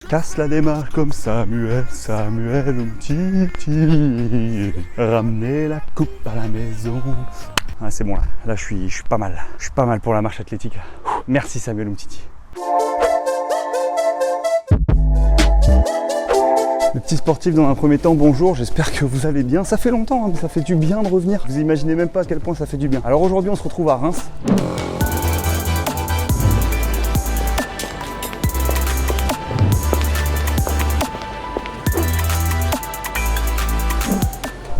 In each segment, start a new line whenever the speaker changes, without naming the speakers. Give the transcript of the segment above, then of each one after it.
Casse la démarche comme Samuel, Samuel Umtiti. Ramener la coupe à la maison. Ah, c'est bon là, je suis pas mal. Je suis pas mal pour la marche athlétique là. Merci Samuel Umtiti. Les petits sportifs dans un premier temps, bonjour, j'espère que vous allez bien. Ça fait longtemps, hein, mais ça fait du bien de revenir. Vous imaginez même pas à quel point ça fait du bien. Alors aujourd'hui on se retrouve à Reims.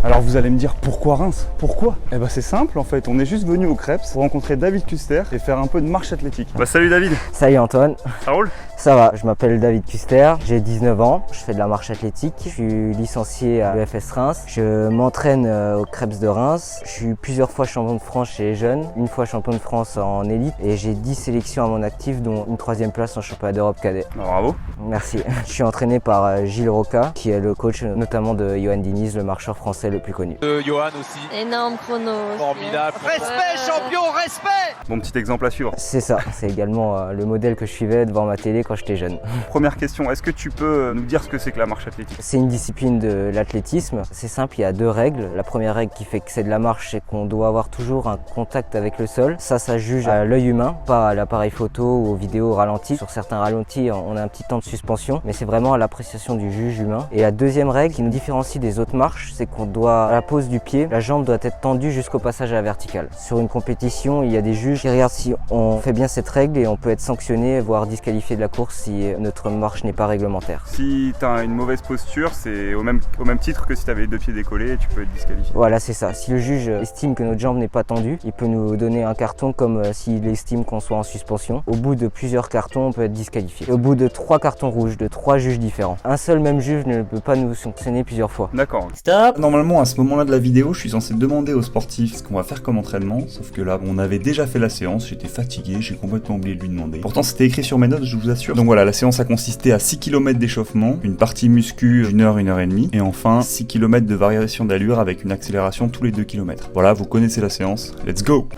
Alors vous allez me dire pourquoi Reims? Pourquoi? Eh ben c'est simple en fait, on est juste venu au Krebs pour rencontrer David Custer et faire un peu de marche athlétique. Bah salut David.
Salut Antoine.
Ça roule?
Ça va, je m'appelle David Custer, j'ai 19 ans, je fais de la marche athlétique, je suis licencié à l'EFS Reims, je m'entraîne au Krebs de Reims, je suis plusieurs fois champion de France chez les jeunes, une fois champion de France en élite et j'ai 10 sélections à mon actif dont une 3e place en championnat d'Europe cadet.
Bravo.
Merci. Je suis entraîné par Gilles Roca qui est le coach notamment de Johan Diniz, le marcheur français le plus connu.
Johan aussi.
Énorme chrono.
Formidable. Respect champion, respect.
Bon petit exemple à suivre.
C'est ça, c'est également le modèle que je suivais devant ma télé quand j'étais jeune.
Première question, est-ce que tu peux nous dire ce que c'est que la marche athlétique?
C'est une discipline de l'athlétisme. C'est simple, il y a 2 règles. La première règle qui fait que c'est de la marche, c'est qu'on doit avoir toujours un contact avec le sol. Ça juge à l'œil humain, pas à l'appareil photo ou aux vidéos ralenties. Sur certains ralentis, on a un petit temps de suspension, mais c'est vraiment à l'appréciation du juge humain. Et la deuxième règle qui nous différencie des autres marches, c'est qu'on doit, à la pose du pied, la jambe doit être tendue jusqu'au passage à la verticale. Sur une compétition, il y a des juges qui regardent si on fait bien cette règle et on peut être sanctionné, voire disqualifié de la course si notre marche n'est pas réglementaire.
Si tu as une mauvaise posture, c'est au même titre que si tu avais les 2 pieds décollés, tu peux être disqualifié.
Voilà, c'est ça. Si le juge estime que notre jambe n'est pas tendue, il peut nous donner un carton comme s'il estime qu'on soit en suspension. Au bout de plusieurs cartons, on peut être disqualifié. Au bout de 3 cartons rouges de 3 juges différents. Un seul même juge ne peut pas nous sanctionner plusieurs fois.
D'accord.
Stop!
Normalement, à ce moment-là de la vidéo, je suis censé demander aux sportifs ce qu'on va faire comme entraînement, sauf que là, on avait déjà fait la séance, j'étais fatigué, j'ai complètement oublié de lui demander. Pourtant, c'était écrit sur mes notes, je vous assure. Donc voilà, la séance a consisté à 6 km d'échauffement, une partie muscu d'une heure, 1h30, et enfin 6 km de variation d'allure avec une accélération tous les 2 km. Voilà, vous connaissez la séance, let's go!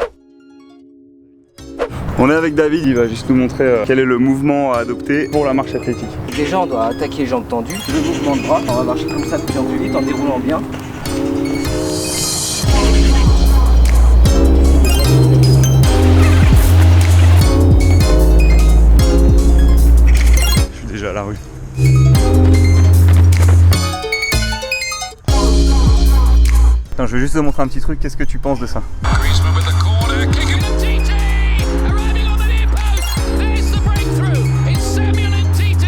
On est avec David, il va juste nous montrer quel est le mouvement à adopter pour la marche athlétique.
Déjà, on doit attaquer les jambes tendues. Le mouvement de bras, on va marcher comme ça de plus en plus vite en déroulant bien.
Je suis déjà à la rue. Attends, je vais juste te montrer un petit truc, qu'est-ce que tu penses de ça?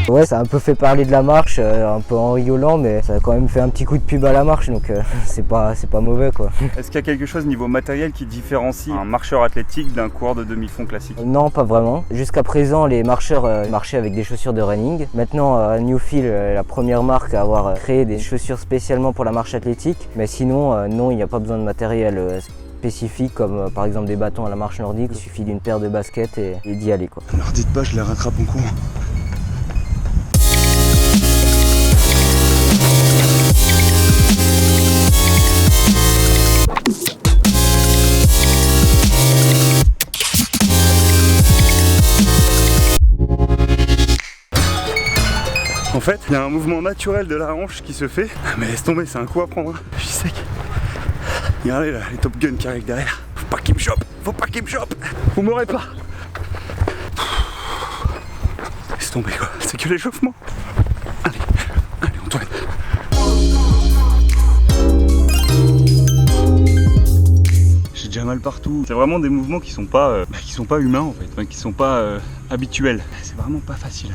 Ouais, ça a un peu fait parler de la marche, un peu en rigolant, mais ça a quand même fait un petit coup de pub à la marche, donc c'est pas mauvais quoi.
Est-ce qu'il y a quelque chose niveau matériel qui différencie un marcheur athlétique d'un coureur de demi-fond classique?
Non, pas vraiment. Jusqu'à présent, les marcheurs marchaient avec des chaussures de running. Maintenant, Newfield est la première marque à avoir créé des chaussures spécialement pour la marche athlétique, mais sinon, non, il n'y a pas besoin de matériel spécifique comme par exemple des bâtons à la marche nordique. Il suffit d'une paire de baskets et d'y aller quoi.
Alors dites pas, je les rattrape en courant. En fait, il y a un mouvement naturel de la hanche qui se fait. Ah, mais laisse tomber, c'est un coup à prendre. Hein. Je suis sec. Regardez là, les Top Gun qui arrivent derrière. Faut pas qu'ils me chopent. Faut pas qu'ils me chopent. Vous m'aurez pas. Laisse tomber quoi. C'est que l'échauffement. Allez, Antoine. J'ai déjà mal partout. C'est vraiment des mouvements qui sont pas humains en fait, enfin, qui sont pas habituels. C'est vraiment pas facile.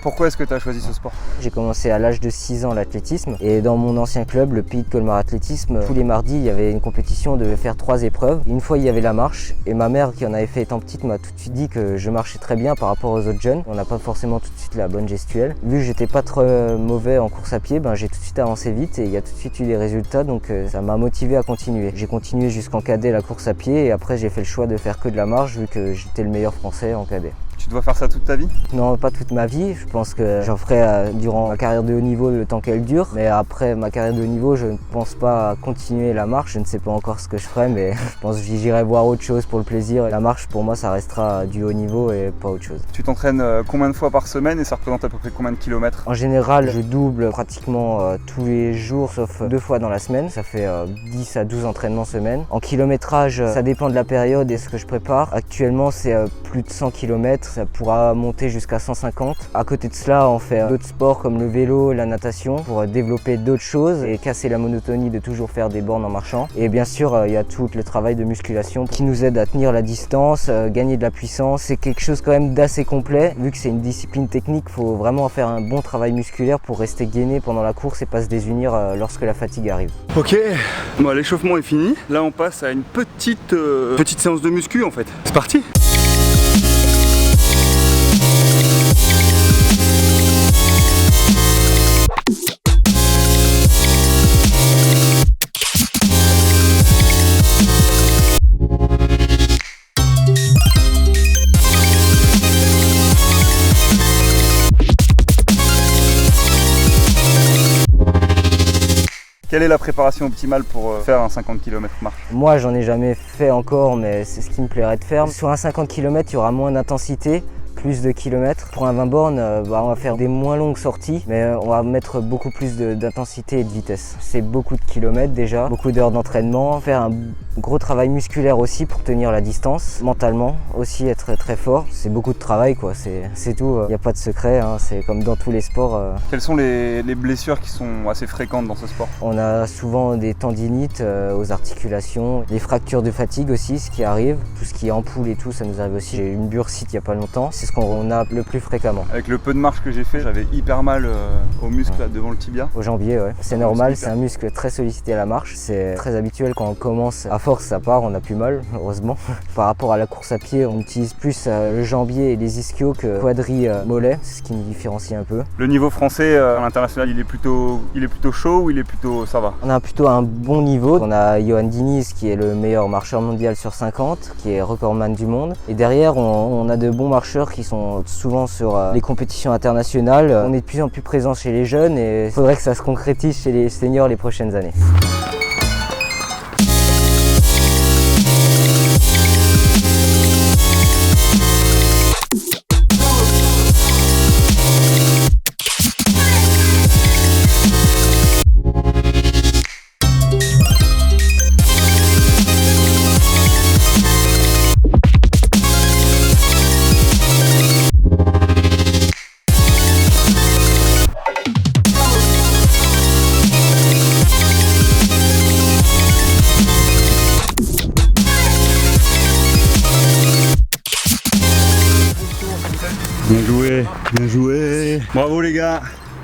Pourquoi est-ce que tu as choisi ce sport?
J'ai commencé à l'âge de 6 ans l'athlétisme et dans mon ancien club, le Pays de Colmar Athlétisme, tous les mardis il y avait une compétition, on devait faire 3 épreuves. Une fois il y avait la marche et ma mère qui en avait fait étant petite m'a tout de suite dit que je marchais très bien par rapport aux autres jeunes. On n'a pas forcément tout de suite la bonne gestuelle. Vu que j'étais pas trop mauvais en course à pied, j'ai tout de suite avancé vite et il y a tout de suite eu des résultats donc ça m'a motivé à continuer. J'ai continué jusqu'en cadet la course à pied et après j'ai fait le choix de faire que de la marche vu que j'étais le meilleur français en cadet.
Tu Tu dois faire ça toute ta vie?
Non, pas toute ma vie. Je pense que j'en ferai durant ma carrière de haut niveau le temps qu'elle dure. Mais après ma carrière de haut niveau, je ne pense pas continuer la marche. Je ne sais pas encore ce que je ferai, mais je pense que j'irai voir autre chose pour le plaisir. La marche, pour moi, ça restera du haut niveau et pas autre chose.
Tu t'entraînes combien de fois par semaine et ça représente à peu près combien de kilomètres?
En général, je double pratiquement tous les jours, sauf 2 fois dans la semaine. Ça fait 10 à 12 entraînements semaine. En kilométrage, ça dépend de la période et ce que je prépare. Actuellement, c'est plus de 100 km. Ça pourra monter jusqu'à 150. À côté de cela, on fait d'autres sports comme le vélo, la natation pour développer d'autres choses et casser la monotonie de toujours faire des bornes en marchant. Et bien sûr, il y a tout le travail de musculation qui nous aide à tenir la distance, gagner de la puissance. C'est quelque chose quand même d'assez complet. Vu que c'est une discipline technique, il faut vraiment faire un bon travail musculaire pour rester gainé pendant la course et pas se désunir lorsque la fatigue arrive.
Ok, bon, l'échauffement est fini. Là, on passe à une petite séance de muscu en fait. C'est parti! Quelle est la préparation optimale pour faire un 50 km marche?
Moi, j'en ai jamais fait encore, mais c'est ce qui me plairait de faire. Sur un 50 km, il y aura moins d'intensité, plus de kilomètres. Pour un 20 bornes, on va faire des moins longues sorties, mais on va mettre beaucoup plus d'intensité et de vitesse. C'est beaucoup de kilomètres déjà, beaucoup d'heures d'entraînement, faire un gros travail musculaire aussi pour tenir la distance, mentalement aussi être très fort. C'est beaucoup de travail quoi, c'est tout, il n'y a pas de secret, hein. C'est comme dans tous les sports.
Quelles sont les blessures qui sont assez fréquentes dans ce sport?
On a souvent des tendinites aux articulations, des fractures de fatigue aussi, ce qui arrive, tout ce qui est ampoule et tout, ça nous arrive aussi. J'ai eu une bursite il n'y a pas longtemps, c'est ce qu'on a le plus fréquemment.
Avec le peu de marche que j'ai fait, j'avais hyper mal aux muscles là, devant le tibia.
Au jambier, ouais. C'est normal, c'est un muscle très sollicité à la marche, c'est très habituel quand on commence. À force, ça part, on n'a plus mal, heureusement. Par rapport à la course à pied, on utilise plus le jambier et les ischios que quadri-mollet, c'est ce qui nous différencie un peu.
Le niveau français à l'international, il est plutôt chaud ou il est plutôt ça va?
On a plutôt un bon niveau. On a Johan Diniz qui est le meilleur marcheur mondial sur 50, qui est recordman du monde. Et derrière, on a de bons marcheurs qui sont souvent sur les compétitions internationales. On est de plus en plus présent chez les jeunes et il faudrait que ça se concrétise chez les seniors les prochaines années.
Bien joué, bien joué. Bravo les gars.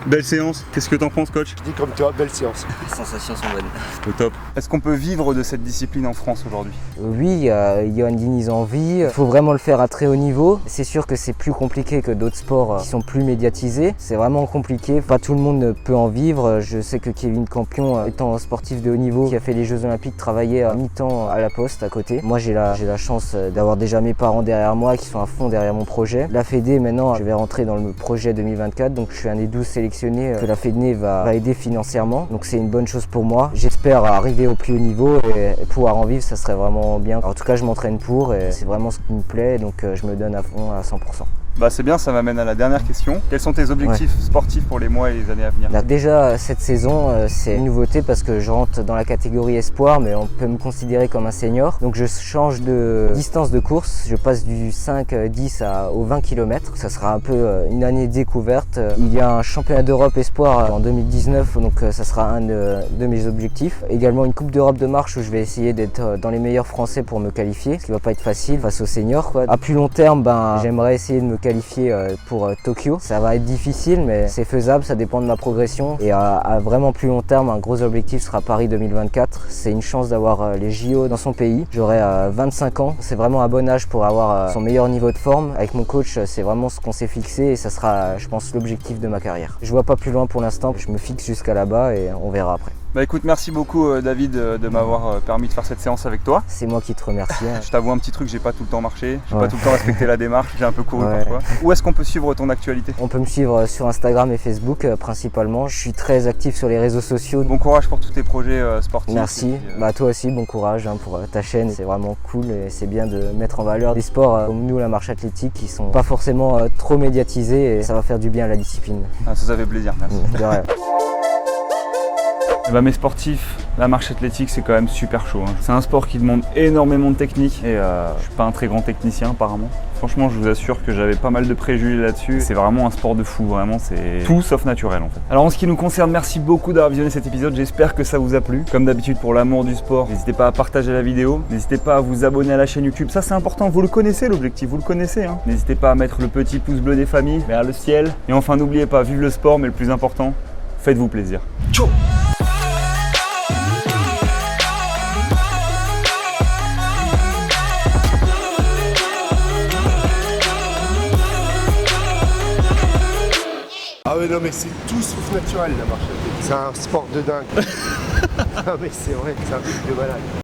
Belle séance. Qu'est-ce que t'en penses, coach?
Je dis comme toi, belle séance.
Les sensations sont bonnes.
Au top. Est-ce qu'on peut vivre de cette discipline en France aujourd'hui?
Oui, Johan Diniz en vit. Il faut vraiment le faire à très haut niveau. C'est sûr que c'est plus compliqué que d'autres sports qui sont plus médiatisés. C'est vraiment compliqué. Pas tout le monde peut en vivre. Je sais que Kevin Campion, étant sportif de haut niveau, qui a fait les Jeux Olympiques, travaillait à mi-temps à la Poste à côté. Moi, j'ai la chance d'avoir déjà mes parents derrière moi qui sont à fond derrière mon projet. La Fédé, maintenant, je vais rentrer dans le projet 2024. Donc, je suis un des 12 sélectionnés que la Fédé va aider financièrement. Donc, c'est une bonne chose pour moi. J'espère arriver au plus haut niveau et pouvoir en vivre, ça serait vraiment bien. Alors, en tout cas, je m'entraîne pour et c'est vraiment ce qui me plaît. Donc, je me donne à fond à 100%.
Bah c'est bien, ça m'amène à la dernière question. Quels sont tes objectifs sportifs pour les mois et les années à venir?
Déjà cette saison c'est une nouveauté parce que je rentre dans la catégorie espoir, mais on peut me considérer comme un senior. Donc je change de distance de course, je passe du 5-10 au 20 km. Ça sera un peu une année découverte. Il y a un championnat d'Europe espoir en 2019, donc ça sera un de mes objectifs. Également une coupe d'Europe de marche où je vais essayer d'être dans les meilleurs français pour me qualifier, ce qui va pas être facile face aux seniors quoi. À plus long terme, j'aimerais essayer de me qualifier pour Tokyo. Ça va être difficile mais c'est faisable, ça dépend de ma progression. Et à vraiment plus long terme, un gros objectif sera Paris 2024. C'est une chance d'avoir les JO dans son pays. J'aurai 25 ans, c'est vraiment un bon âge pour avoir son meilleur niveau de forme. Avec mon coach, c'est vraiment ce qu'on s'est fixé et ça sera, je pense, l'objectif de ma carrière. Je vois pas plus loin pour l'instant, je me fixe jusqu'à là-bas et on verra après.
Bah écoute, merci beaucoup David de m'avoir permis de faire cette séance avec toi.
C'est moi qui te remercie.
Je t'avoue un petit truc, j'ai pas tout le temps marché, j'ai
Ouais.
pas tout le temps respecté la démarche, j'ai un peu couru
Ouais.
parfois. Où est-ce qu'on peut suivre ton actualité?
On peut me suivre sur Instagram et Facebook principalement. Je suis très actif sur les réseaux sociaux.
Bon courage pour tous tes projets sportifs.
Merci.
Et puis,
Bah toi aussi, bon courage pour ta chaîne. C'est vraiment cool et c'est bien de mettre en valeur des sports comme nous, la marche athlétique, qui sont pas forcément trop médiatisés et ça va faire du bien à la discipline.
ça fait plaisir, merci.
De rien.
Bah, mes sportifs, la marche athlétique c'est quand même super chaud. Hein. C'est un sport qui demande énormément de technique et je suis pas un très grand technicien apparemment. Franchement je vous assure que j'avais pas mal de préjugés là-dessus. C'est vraiment un sport de fou, vraiment c'est tout sauf naturel en fait. Alors en ce qui nous concerne, merci beaucoup d'avoir visionné cet épisode, j'espère que ça vous a plu. Comme d'habitude pour l'amour du sport, n'hésitez pas à partager la vidéo, n'hésitez pas à vous abonner à la chaîne YouTube, ça c'est important, vous le connaissez l'objectif, vous le connaissez. Hein. N'hésitez pas à mettre le petit pouce bleu des familles vers le ciel. Et enfin n'oubliez pas, vive le sport mais le plus important, faites-vous plaisir. Ciao.
Ah ouais, non mais c'est tout sauf naturel la marche athlétique. C'est un sport de dingue. Ah mais c'est vrai, c'est un truc de malade.